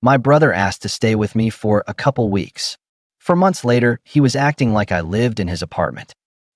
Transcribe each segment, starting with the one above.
My brother asked to stay with me for a couple weeks. For months later, he was acting like I lived in his apartment.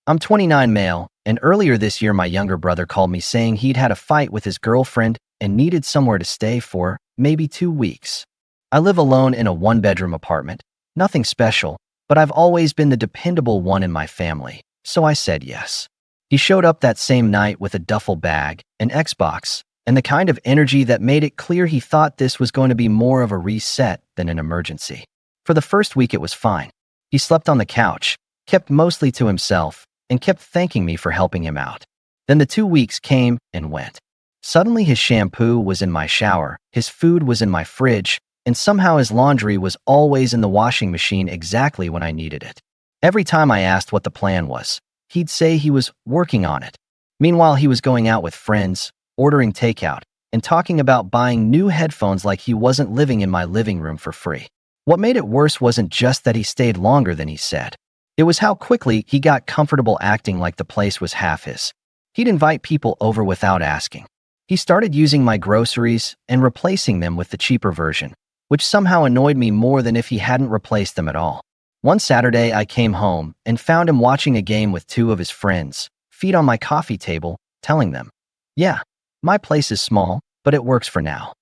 I'm 29 male, and earlier this year my younger brother called me saying he'd had a fight with his girlfriend and needed somewhere to stay for maybe 2 weeks. I live alone in a one-bedroom apartment. Nothing special, but I've always been the dependable one in my family, so I said yes. He showed up that same night with a duffel bag, an Xbox, and the kind of energy that made it clear he thought this was going to be more of a reset than an emergency. For the first week it was fine. He slept on the couch, kept mostly to himself, and kept thanking me for helping him out. Then the 2 weeks came and went. Suddenly his shampoo was in my shower, his food was in my fridge, and somehow his laundry was always in the washing machine exactly when I needed it. Every time I asked what the plan was, he'd say he was working on it. Meanwhile, he was going out with friends, ordering takeout, and talking about buying new headphones like he wasn't living in my living room for free. What made it worse wasn't just that he stayed longer than he said. It was how quickly he got comfortable acting like the place was half his. He'd invite people over without asking. He started using my groceries and replacing them with the cheaper version, which somehow annoyed me more than if he hadn't replaced them at all. One Saturday, I came home and found him watching a game with 2 of his friends, feet on my coffee table, telling them, "Yeah, my place is small, but it works for now."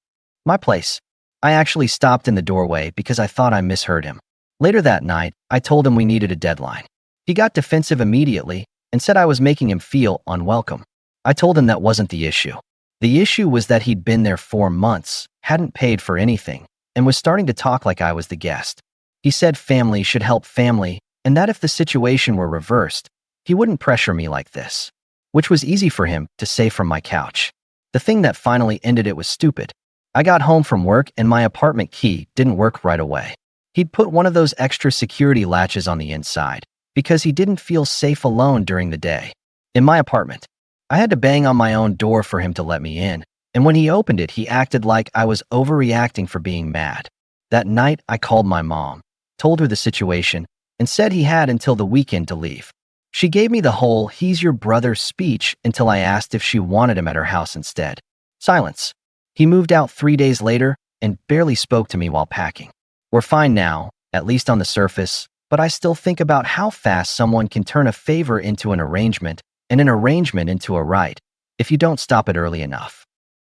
My place. I actually stopped in the doorway because I thought I misheard him. Later that night, I told him we needed a deadline. He got defensive immediately and said I was making him feel unwelcome. I told him that wasn't the issue. The issue was that he'd been there 4 months, hadn't paid for anything, and was starting to talk like I was the guest. He said family should help family, and that if the situation were reversed, he wouldn't pressure me like this, which was easy for him to say from my couch. The thing that finally ended it was stupid. I got home from work and my apartment key didn't work right away. He'd put one of those extra security latches on the inside because he didn't feel safe alone during the day. In my apartment, I had to bang on my own door for him to let me in, and when he opened it, he acted like I was overreacting for being mad. That night, I called my mom, told her the situation, and said he had until the weekend to leave. She gave me the whole "he's your brother" speech until I asked if she wanted him at her house instead. Silence. He moved out 3 days later and barely spoke to me while packing. We're fine now, at least on the surface, but I still think about how fast someone can turn a favor into an arrangement and an arrangement into a right if you don't stop it early enough.